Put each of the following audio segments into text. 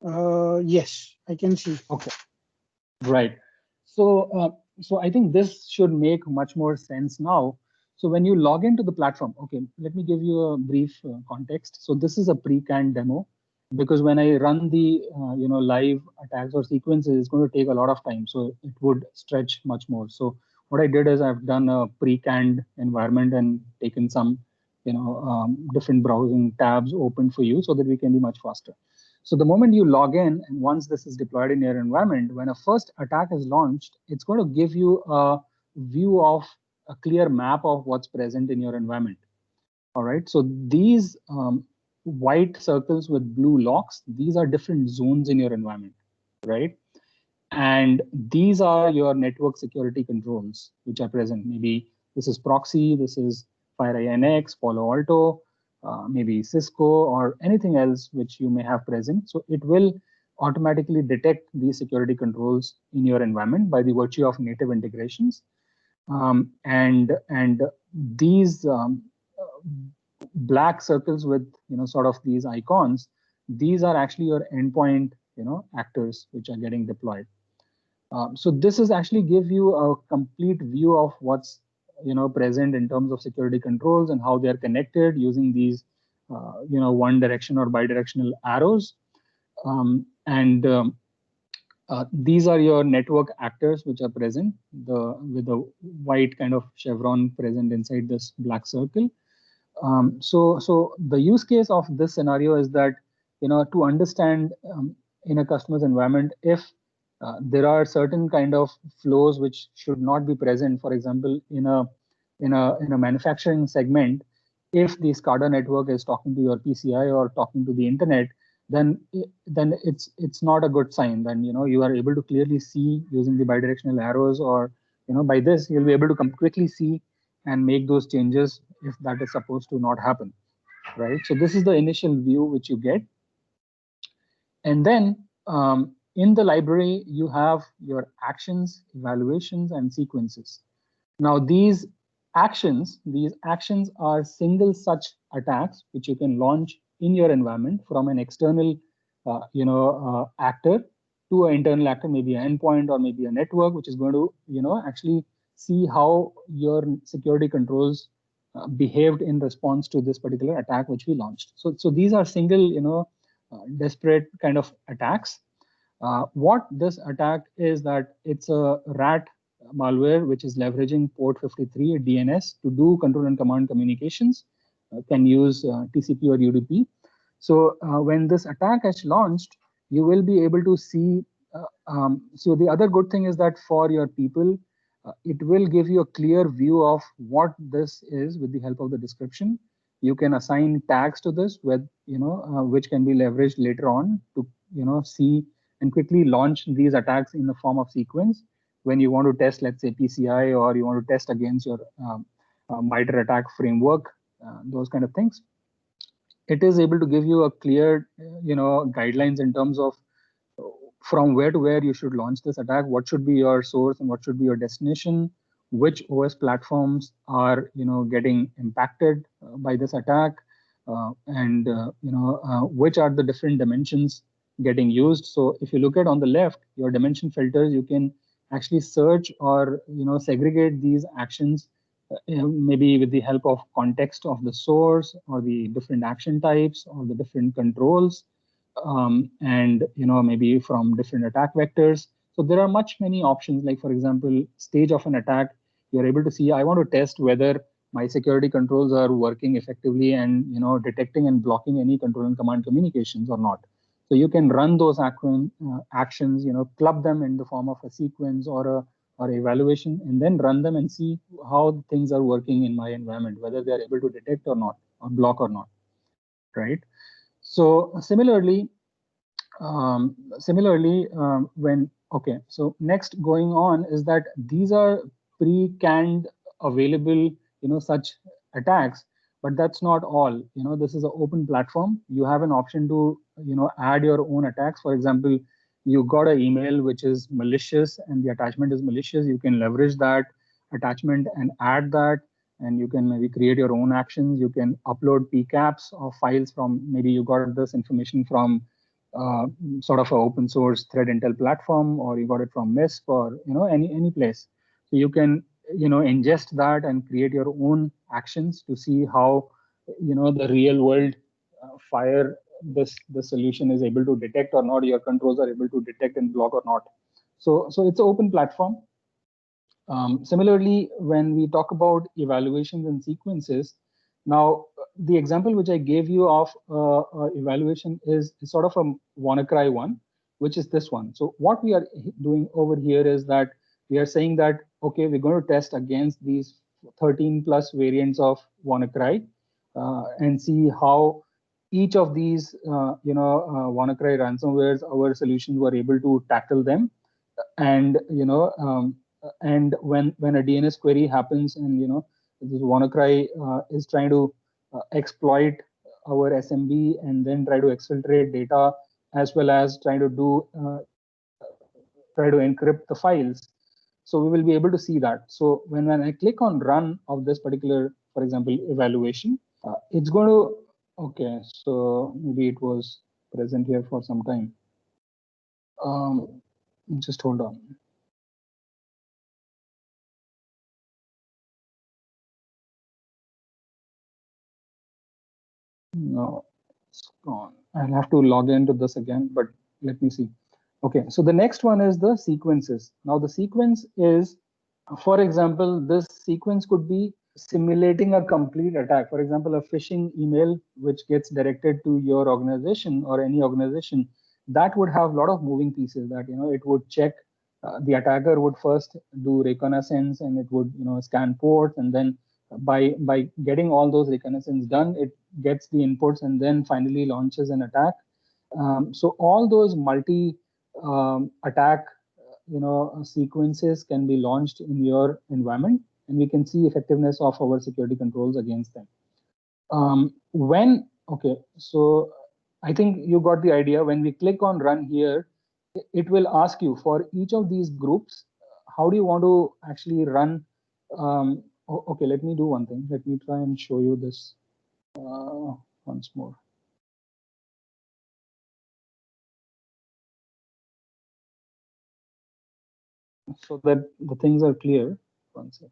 Yes, I can see. Okay, right. So I think this should make much more sense now. So when you log into the platform, okay, let me give you a brief context. So this is a pre-canned demo because when I run the live attacks or sequences, it's going to take a lot of time. So it would stretch much more. So what I did is I've done a pre-canned environment and taken some different browsing tabs open for you so that we can be much faster. So the moment you log in, and once this is deployed in your environment, when a first attack is launched, it's going to give you a view of a clear map of what's present in your environment. All right. So these white circles with blue locks, these are different zones in your environment, right? And these are your network security controls, which are present. Maybe this is proxy, this is FireEye, Palo Alto, maybe Cisco, or anything else which you may have present. So it will automatically detect these security controls in your environment by the virtue of native integrations. And these black circles with sort of these icons, these are actually your endpoint actors which are getting deployed. So this is actually give you a complete view of what's present in terms of security controls and how they are connected using these one direction or bidirectional arrows. And these are your network actors which are present, the with the white kind of chevron present inside this black circle. So the use case of this scenario is that to understand in a customer's environment if there are certain kind of flows which should not be present. For example, in a manufacturing segment, if the SCADA network is talking to your PCI or talking to the internet, then it's not a good sign. Then you are able to clearly see using the bidirectional arrows, or by this you'll be able to quickly see and make those changes if that is supposed to not happen, right? So this is the initial view which you get. And then in the library, you have your actions, evaluations, and sequences. Now, these actions are single such attacks which you can launch in your environment from an external, actor to an internal actor, maybe an endpoint or maybe a network, which is going to, actually see how your security controls behaved in response to this particular attack which we launched. So these are single, desperate kind of attacks. What this attack is that it's a rat malware which is leveraging port 53 DNS to do control and command communications, can use TCP or UDP. So when this attack is launched, you will be able to see. So the other good thing is that for your people, it will give you a clear view of what this is with the help of the description. You can assign tags to this with which can be leveraged later on to see and quickly launch these attacks in the form of sequence when you want to test, let's say, PCI, or you want to test against your MITRE attack framework, those kind of things. It is able to give you a clear guidelines in terms of from where to where you should launch this attack, what should be your source and what should be your destination, which OS platforms are getting impacted by this attack, and which are the different dimensions getting used. So if you look at on the left, your dimension filters, you can actually search or segregate these actions, maybe with the help of context of the source or the different action types or the different controls, and maybe from different attack vectors. So there are much many options. Like for example, stage of an attack, you're able to see I want to test whether my security controls are working effectively and detecting and blocking any control and command communications or not. So you can run those actions, club them in the form of a sequence or evaluation, and then run them and see how things are working in my environment, whether they are able to detect or not, or block or not, right? So when okay, so next going on is that these are pre-canned available, such attacks, but that's not all. This is an open platform. You have an option to add your own attacks. For example, you got an email which is malicious and the attachment is malicious. You can leverage that attachment and add that, and you can maybe create your own actions. You can upload PCAPs of files from, maybe you got this information from sort of an open source thread intel platform, or you got it from MISP, or any place. So you can ingest that and create your own actions to see how the real world fire the solution is able to detect or not, your controls are able to detect and block or not. So it's an open platform. Similarly, when we talk about evaluations and sequences, now the example which I gave you of evaluation is sort of a WannaCry one, which is this one. So what we are doing over here is that we are saying that, okay, we're going to test against these 13 plus variants of WannaCry and see how each of these, WannaCry ransomwares, our solutions were able to tackle them. And and when a DNS query happens, and this WannaCry is trying to exploit our SMB and then try to exfiltrate data, as well as trying to try to encrypt the files. So we will be able to see that. So when I click on run of this particular, for example, evaluation, it's going to, okay, so maybe it was present here for some time. Just hold on. No, it's gone. I'll have to log into this again, but let me see. Okay, so the next one is the sequences. Now the sequence is, for example, this sequence could be simulating a complete attack. For example, a phishing email which gets directed to your organization or any organization, that would have a lot of moving pieces. That it would check. The attacker would first do reconnaissance, and it would scan ports, and then by getting all those reconnaissance done, it gets the inputs and then finally launches an attack. So all those multi attack sequences can be launched in your environment, and we can see effectiveness of our security controls against them. Okay, so I think you got the idea. When we click on run here, it will ask you for each of these groups, how do you want to actually run? Okay, let me do one thing. Let me try and show you this once more. So that the things are clear. 1 second.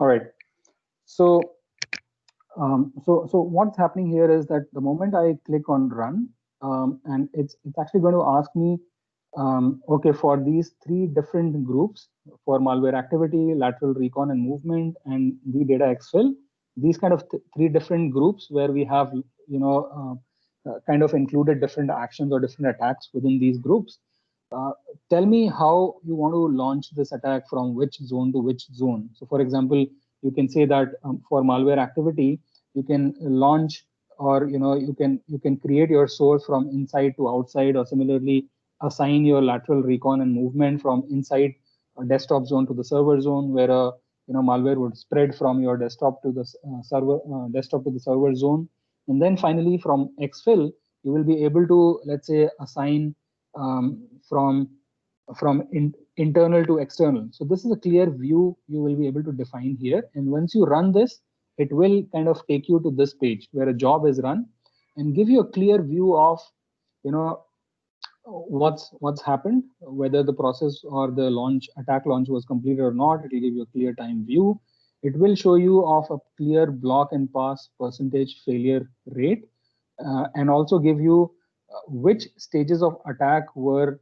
All right. So so what's happening here is that the moment I click on run, and it's actually going to ask me, okay, for these three different groups, for malware activity, lateral recon and movement, and the data exfil, these kind of three different groups where we have kind of included different actions or different attacks within these groups. Tell me how you want to launch this attack, from which zone to which zone. So for example, you can say that for malware activity, you can launch, or you can create your source from inside to outside, or similarly assign your lateral recon and movement from inside a desktop zone to the server zone, where a malware would spread from your desktop to the desktop to the server zone. And then finally from exfil, you will be able to, let's say, assign from internal to external. So this is a clear view you will be able to define here. And once you run this, it will kind of take you to this page where a job is run and give you a clear view of what's happened, whether the process or the attack launch was completed or not. It will give you a clear time view. It will show you of a clear block and pass percentage failure rate, and also give you which stages of attack were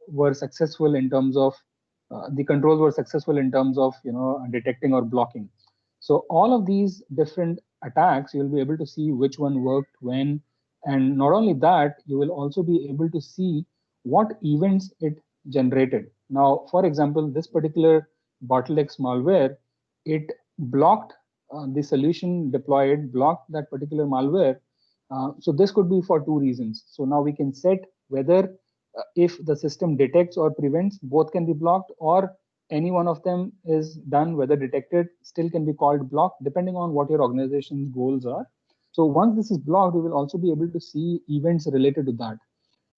were successful in terms of the controls were successful in terms of detecting or blocking. So all of these different attacks, you will be able to see which one worked when, and not only that, you will also be able to see what events it generated. Now, for example, this particular Bottlex malware, it blocked the solution deployed, blocked that particular malware. So this could be for two reasons. So now we can set whether if the system detects or prevents, both can be blocked, or any one of them is done, whether detected, still can be called blocked, depending on what your organization's goals are. So once this is blocked, we will also be able to see events related to that.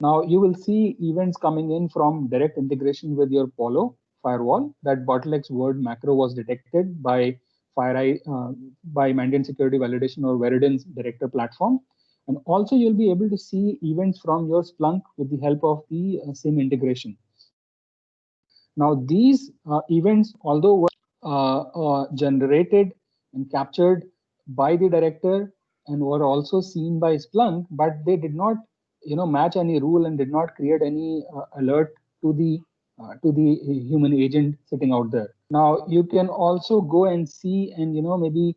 Now you will see events coming in from direct integration with your Polo firewall. That Bottlex word macro was detected by FireEye, by Mandiant Security Validation or Veridian's Director platform. And also you'll be able to see events from your Splunk with the help of the SIM integration. Now these events, although were generated and captured by the director and were also seen by Splunk, but they did not match any rule and did not create any alert to the human agent sitting out there. Now you can also go and see, and maybe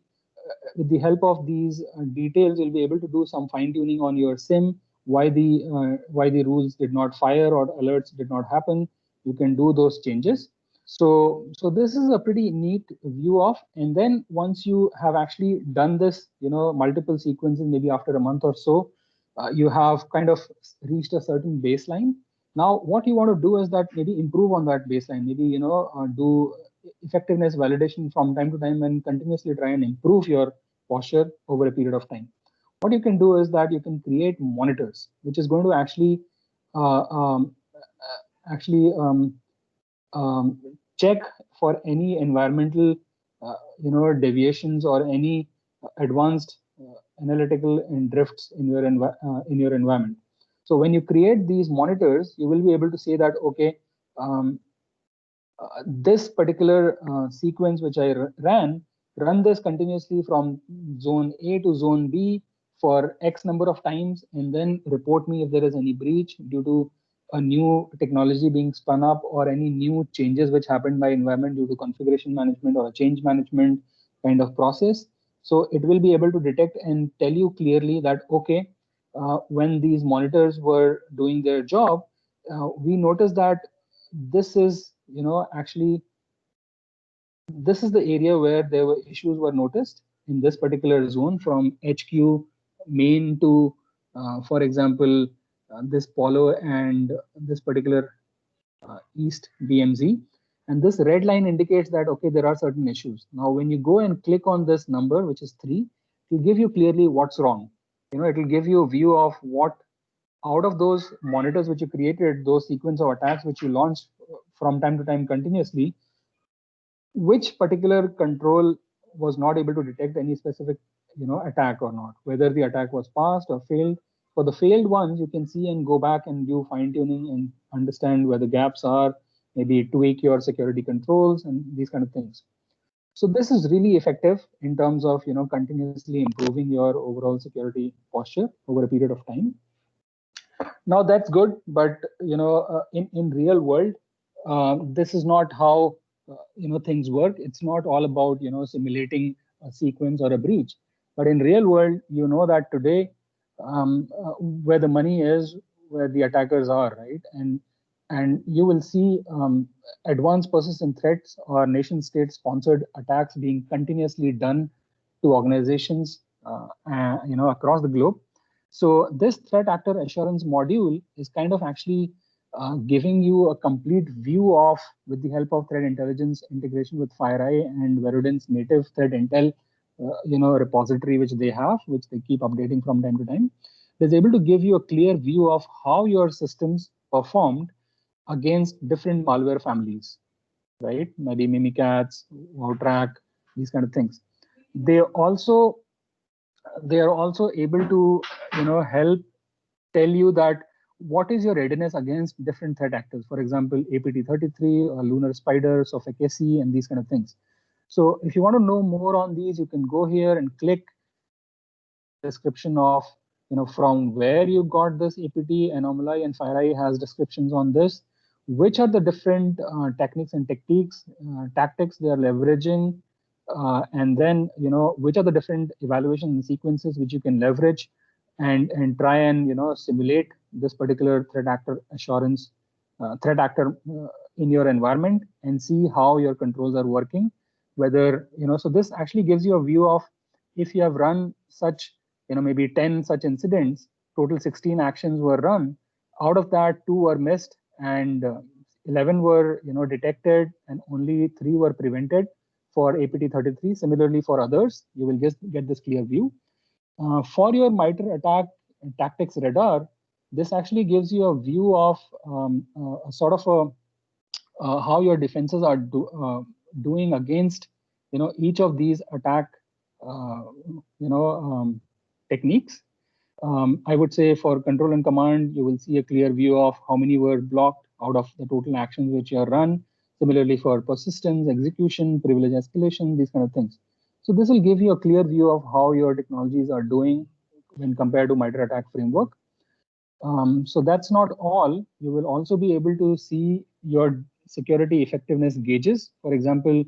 with the help of these details, you'll be able to do some fine tuning on your SIM, why the rules did not fire or alerts did not happen. You can do those changes. So this is a pretty neat view of, and then once you have actually done this, multiple sequences, maybe after a month or so, you have kind of reached a certain baseline. Now, what you want to do is that maybe improve on that baseline, maybe do effectiveness validation from time to time and continuously try and improve your posture over a period of time. What you can do is that you can create monitors, which is going to actually uh, um, actually check for any environmental deviations or any advanced analytical and drifts in your environment. So when you create these monitors, you will be able to say that, okay, this particular sequence which I run this continuously from zone A to zone B for X number of times, and then report me if there is any breach due to a new technology being spun up or any new changes which happened by environment due to configuration management or a change management kind of process. So it will be able to detect and tell you clearly that, okay, when these monitors were doing their job, we noticed that this is actually this is the area where there were issues were noticed in this particular zone from HQ main to for example this Polo and this particular East BMZ, and this red line indicates that, okay, there are certain issues. Now when you go and click on this number, which is 3, it will give you clearly what's wrong. It will give you a view of what out of those monitors which you created, those sequence of attacks which you launched from time to time continuously, which particular control was not able to detect any specific attack or not, whether the attack was passed or failed. For the failed ones, you can see and go back and do fine tuning and understand where the gaps are, maybe tweak your security controls and these kind of things. So this is really effective in terms of continuously improving your overall security posture over a period of time. Now that's good, but in real world, this is not how things work. It's not all about simulating a sequence or a breach, but in real world, that today where the money is, where the attackers are, right? And you will see advanced persistent threats or nation state sponsored attacks being continuously done to organizations across the globe. So this threat actor assurance module is kind of actually giving you a complete view of, with the help of threat intelligence integration with FireEye and Veridian's native threat intel, repository which they have, which they keep updating from time to time. Is able to give you a clear view of how your systems performed against different malware families, right? Maybe Mimikatz, Wowtrak, these kind of things. They are also able to help tell you that what is your readiness against different threat actors, for example APT33 or Lunar Spider, Sophic SE, and these kind of things. So if you want to know more on these, you can go here and click description of, from where you got this APT anomaly, and FireEye has descriptions on this, which are the different techniques and tactics they are leveraging, and then, which are the different evaluation sequences which you can leverage and try and, simulate this particular threat actor in your environment and see how your controls are working. Whether, so this actually gives you a view of, if you have run such, maybe 10 such incidents, total 16 actions were run. Out of that, 2 were missed and 11 were, detected, and only 3 were prevented for APT33. Similarly, for others, you will just get this clear view. For your MITRE ATT&CK tactics radar, this actually gives you a view of sort of how your defenses are doing against, each of these attack, techniques. I would say for control and command, you will see a clear view of how many were blocked out of the total actions which you are run. Similarly, for persistence, execution, privilege escalation, these kind of things. So this will give you a clear view of how your technologies are doing when compared to MITRE ATT&CK framework. So that's not all. You will also be able to see your security effectiveness gauges. For example,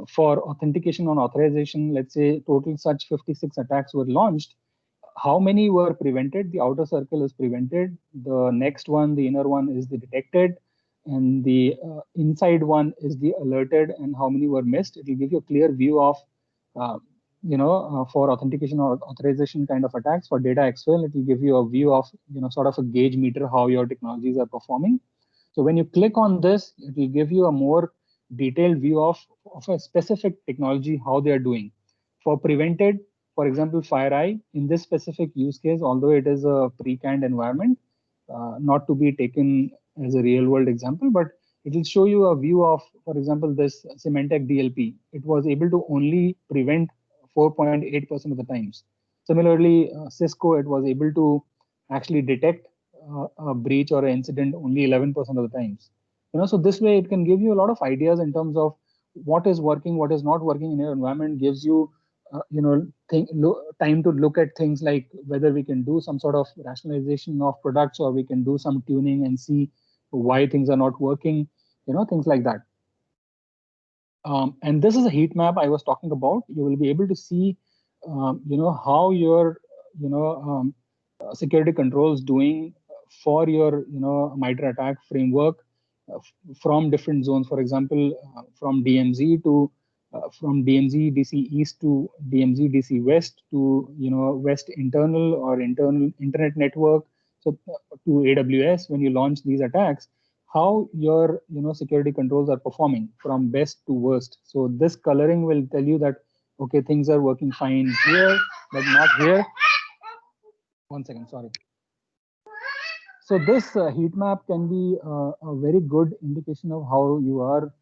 for authentication on authorization, let's say total such 56 attacks were launched. How many were prevented? The outer circle is prevented. The next one, the inner one, is the detected. And the inside one is the alerted, and how many were missed. It will give you a clear view of, for authentication or authorization kind of attacks. For data exfil, it will give you a view of, sort of a gauge meter, how your technologies are performing. So when you click on this, it will give you a more detailed view of a specific technology, how they are doing. For prevented, for example, FireEye, in this specific use case, although it is a pre-canned environment, not to be taken as a real world example, but it will show you a view of, for example, this Symantec DLP. It was able to only prevent 4.8% of the times. Similarly, Cisco, it was able to actually detect a breach or an incident only 11% of the times. So this way it can give you a lot of ideas in terms of what is working, what is not working in your environment. Gives you, time to look at things like whether we can do some sort of rationalization of products, or we can do some tuning and see why things are not working, things like that. And this is a heat map I was talking about. You will be able to see, how your, security controls doing for your, MITRE ATT&CK framework from different zones. For example, from DMZ to from DMZ DC East to DMZ DC West to, West internal or internal internet network. So to AWS, when you launch these attacks, how your, security controls are performing from best to worst. So this coloring will tell you that, okay, things are working fine here, but not here. One second, sorry. So this heat map can be a very good indication of how you are,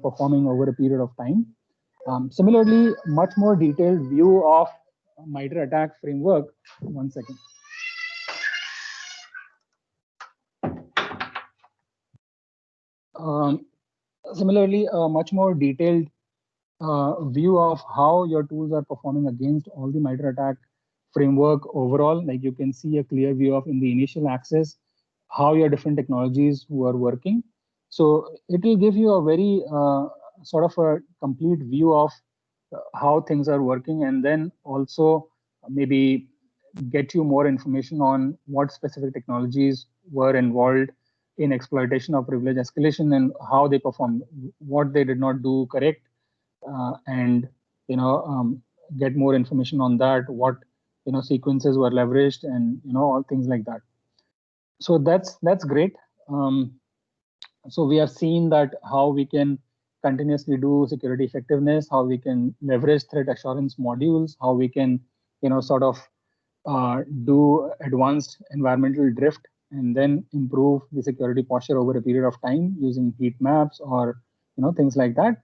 performing over a period of time. Similarly, much more detailed view of MITRE ATT&CK framework. One second. Similarly, a much more detailed view of how your tools are performing against all the MITRE ATT&CK framework overall. Like you can see a clear view of, in the initial access, how your different technologies were working. So it will give you a very sort of a complete view of how things are working, and then also maybe get you more information on what specific technologies were involved in exploitation of privilege escalation and how they performed, what they did not do correct, and get more information on that, what sequences were leveraged, and all things like that. So that's great. So we have seen that how we can continuously do security effectiveness, how we can leverage threat assurance modules, how we can sort of do advanced environmental drift, and then improve the security posture over a period of time using heat maps or things like that.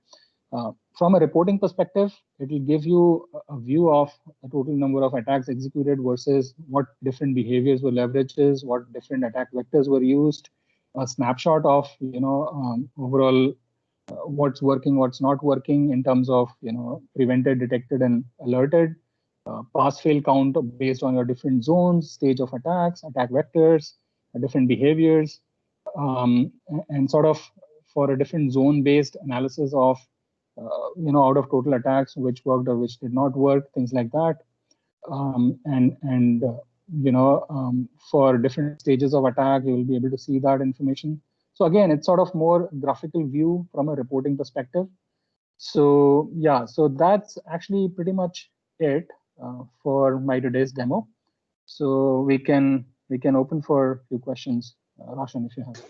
From a reporting perspective, it will give you a view of the total number of attacks executed versus what different behaviors were leverages, what different attack vectors were used, a snapshot of overall what's working, what's not working in terms of prevented, detected, and alerted. Pass-fail count based on your different zones, stage of attacks, attack vectors, different behaviors, and sort of for a different zone-based analysis of out of total attacks, which worked or which did not work, things like that. For different stages of attack, you will be able to see that information. So again, it's sort of more graphical view from a reporting perspective. So yeah, so that's actually pretty much it for my today's demo. So we can open for a few questions, Roshan, if you have.